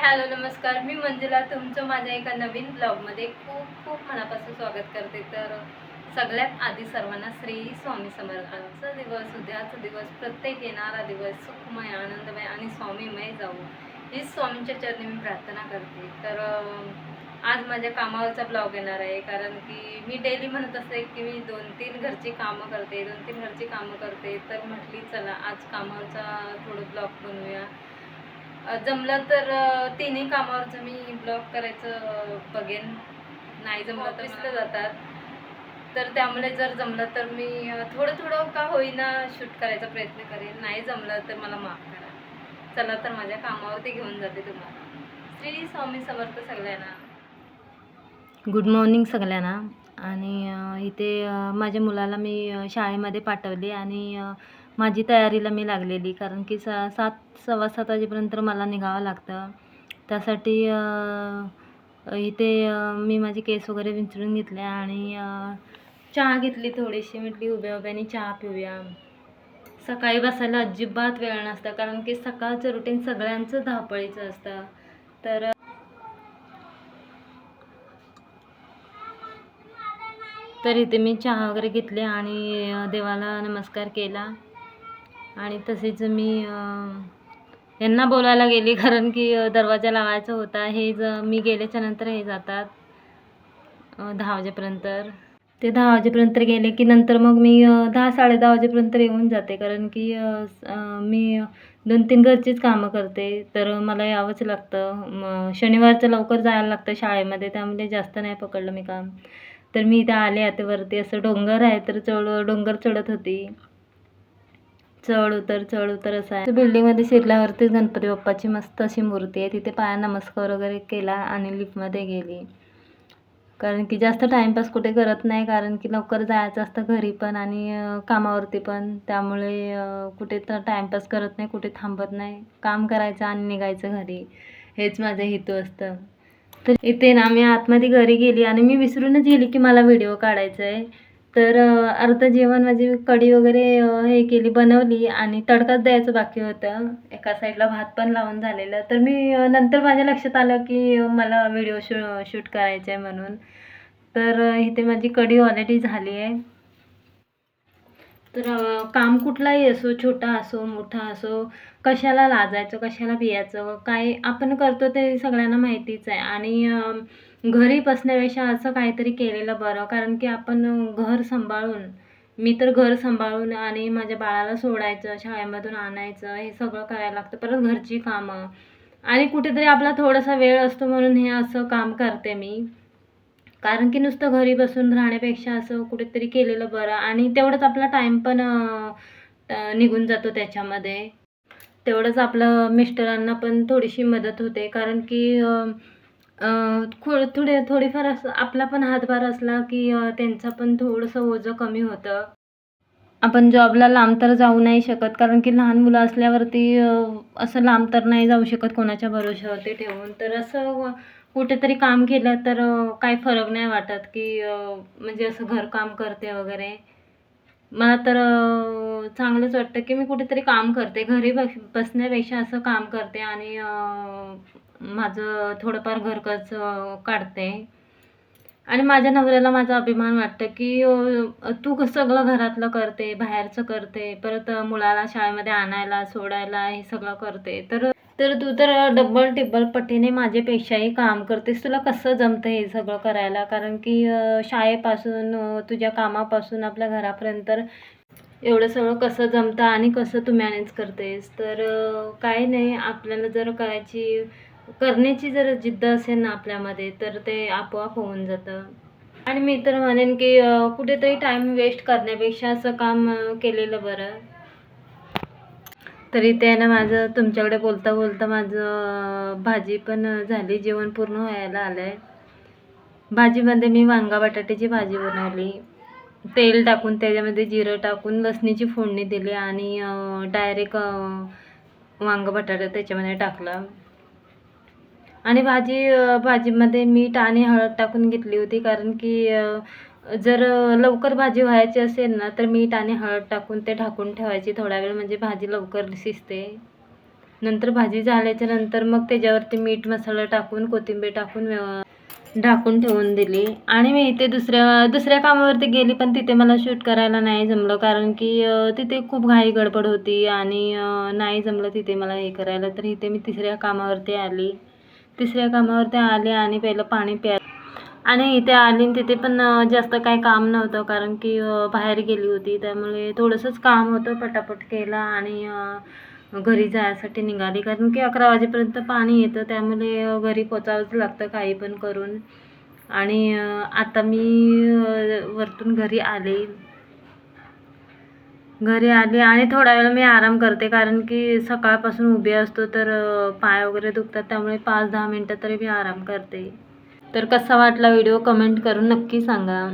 Hello नमस्कार, मी मंजुला तुमचं माझ्या एका नवीन ब्लॉगमध्ये खूप खूप मनापासून स्वागत करते. तर सगळ्यात आधी सर्वांना श्री स्वामी समर्थांचा दिवस, उद्याचा दिवस, प्रत्येक येणारा दिवस सुखमय, आनंदमय आणि स्वामीमय जाऊ ही स्वामींच्या चरणी मी प्रार्थना करते. तर आज माझ्या कामावरचा ब्लॉग येणार आहे, कारण की मी डेली म्हणत असते की मी 2-3 घरची कामं करते, 2-3 घरची कामं करते. तर म्हटली चला आज कामावरचा थोडं ब्लॉग बनवूया. जमलं तर तिन्ही कामावरचं मी ब्लॉग करायचं बघेन. नाही जमलं तर ऑफिसला जातात, तर त्यामुळे जर जमलं तर मी थोडं थोडं का होईना शूट करायचा प्रयत्न करेन. नाही जमलं तर मला माफ करा. चला तर माझ्या कामावरती घेऊन जाते तुम्हाला. श्री स्वामी समर्थ सगळ्यांना. गुड मॉर्निंग सगळ्यांना. आणि इथे माझ्या मुलाला मी शाळेमध्ये पाठवले आणि माझी तयारीला मी लागलेली, कारण की 7:15 वाजेपर्यंत मला निघावं लागतं. त्यासाठी इथे मी माझे केस वगैरे विंचरून घेतले आणि चहा घेतली थोडीशी. म्हटली उभ्या उभ्याने चहा पिऊया. सकाळी बसायला अजिबात वेळ नसतं, कारण की सकाळचं रुटीन सगळ्यांचं धावपळीचं असतं. तर इथे मी चहा वगैरे घेतले आणि देवाला नमस्कार केला आणि तसेच मी यांना बोलायला गेली, कारण की दरवाजा लावायचा होता. मी गेल्याच्या नंतर हे जातात 10 वाजेपर्यंत. ते 10 वाजेपर्यंत गेले की नंतर मग मी 10-10:30 वाजेपर्यंत येऊन जाते, कारण की मी 2-3 घरचीच कामं करते. तर मला यावंच लागतं. शनिवारचं लवकर जायला लागतं शाळेमध्ये, त्यामुळे जास्त नाही पकडलं मी काम. तर मी इथे आले. आता वरती असं डोंगर आहे, तर डोंगर चढत होती. चढ उतर असं आहे. बिल्डिंगमध्ये शिरल्यावरती गणपती बाप्पाची मस्त अशी मूर्ती आहे. तिथे पाया नमस्कार वगैरे केला आणि लिफ्टमध्ये गेली, कारण की जास्त टाईमपास कुठे करत नाही, कारण की लवकर जायचं असतं घरी पण आणि कामावरती पण. त्यामुळे कुठे तर टाईमपास करत नाही, कुठे थांबत नाही. काम करायचं आणि निघायचं घरी, हेच माझं हेतू असतं. तर इथे ना मी आतमध्ये घरी गेली आणि मी विसरूनच गेली की मला व्हिडिओ काढायचा आहे. तर अर्धं जेवण माझी कढी वगैरे हे केली, बनवली आणि तडकाच द्यायचं बाकी होतं. एका साईडला भात पण लावून झालेलं. तर मी नंतर माझ्या लक्षात आलं की मला व्हिडिओ शूट करायचा आहे म्हणून. तर इथे माझी कढी ऑलरेडी झाली आहे. तर काम कुठलाही असो, छोटा असो मोठा असो, कशाला लाजायचं, कशाला भियायचं, काय आपण करतो ते सगळ्यांना माहितीच आहे. आणि घरी बसण्यापेक्षा असं काहीतरी केलेलं बरं, कारण की आपण घर सांभाळून, मी तर घर सांभाळून आणि माझ्या बाळाला सोडायचं, शाळेमधून आणायचं, हे सगळं करायला लागतं. परत घरची कामं आणि कुठेतरी आपला थोडासा वेळ असतो, म्हणून हे असं काम करते मी. कारण की नुसतं घरी बसून राहण्यापेक्षा असं कुठेतरी केलेलं बरं आणि तेवढंच आपला टाईम पण निघून जातो त्याच्यामध्ये. तेवढंच आपलं मिस्टरांना पण थोडीशी मदत होते, कारण की थोडीफार असं आपला पण हातभार असला की त्यांचं पण थोडंसं ओझं कमी होतं. आपण जॉबला लांब तर जाऊ नाही शकत, कारण की लहान मुलं असल्यावरती असं लांब तर नाही जाऊ शकत कोणाच्या भरोश्यावरती ठेवून. तर असं कुठेतरी काम केलं तर काही फरक नाही वाटत, की म्हणजे असं घरकाम करते वगैरे. मला तर चांगलंच वाटतं की मी कुठेतरी काम करते. घरी बसण्यापेक्षा असं काम करते आणि माझं थोडंफार घरखर्च काढते. आणि माझ्या नवऱ्याला माझा अभिमान वाटतं की तू सगळं घरातलं करते, बाहेरचं करते, परत मुलाला शाळेमध्ये आणायला, सोडायला हे सगळं करते. तर तर तू तर डबल टिबल पटीने माझ्यापेक्षाही काम करतेस. तुला कसं जमतं हे सगळं करायला? कारण की शाळेपासून तुझ्या कामापासून आपल्या घरापर्यंत एवढं सगळं कसं जमतं आणि कसं तू मॅनेज करतेस? तर काही नाही, आपल्याला जर करण्याची जर जिद्द असेल ना आपल्यामध्ये, तर ते आपोआप होऊन जातं. आणि मी तर म्हणेन की कुठेतरी टाईम वेस्ट करण्यापेक्षा असं काम केलेलं बरं. तरी ते ना माझं तुमच्याकडे बोलता बोलता माझं भाजी पण झाली, जेवण पूर्ण व्हायला आलं आहे. भाजीमध्ये मी वांगा बटाट्याची भाजी बनवली. तेल टाकून त्याच्यामध्ये जिरं टाकून लसणीची फोडणी दिली आणि डायरेक्ट वांगा बटाटा त्याच्यामध्ये टाकला. आणि भाजीमध्ये मीठ आणि हळद टाकून घेतली होती, कारण की जर लवकर भाजी व्हायची असेल ना, तर मीठ आणि हळद टाकून ते ढाकून ठेवायची थोडा वेळ, म्हणजे भाजी लवकर शिजते. नंतर भाजी झाल्याच्या नंतर मग त्याच्यावरती मीठ मसाला टाकून कोथिंबीर टाकून ढाकून ठेवून दिली. आणि मी इथे दुसऱ्या कामावरती गेली, पण तिथे मला शूट करायला नाही जमलं, कारण की तिथे खूप घाई गडबड होती आणि नाही जमलं तिथे मला हे करायला. तर इथे मी तिसऱ्या कामावरती आले आणि पहिलं पाणी आणि इथे आली आणि तिथे पण जास्त काही काम नव्हतं, कारण की बाहेर गेली होती, त्यामुळे थोडंसंच काम होतं. पटापट केलं आणि घरी जायसाठी निघाली, कारण की 11 वाजेपर्यंत पाणी येतं, त्यामुळे घरी पोचावंच लागतं काही पण करून. आणि आता मी वरतून घरी आले आणि थोडा वेळ मी आराम करते, कारण की सकाळपासून उभे असतो तर पाय वगैरे दुखतात, त्यामुळे 5-10 मिनटं तरी मी आराम करते. तर कसा वाटला व्हिडिओ कमेंट करून नक्की सांगा.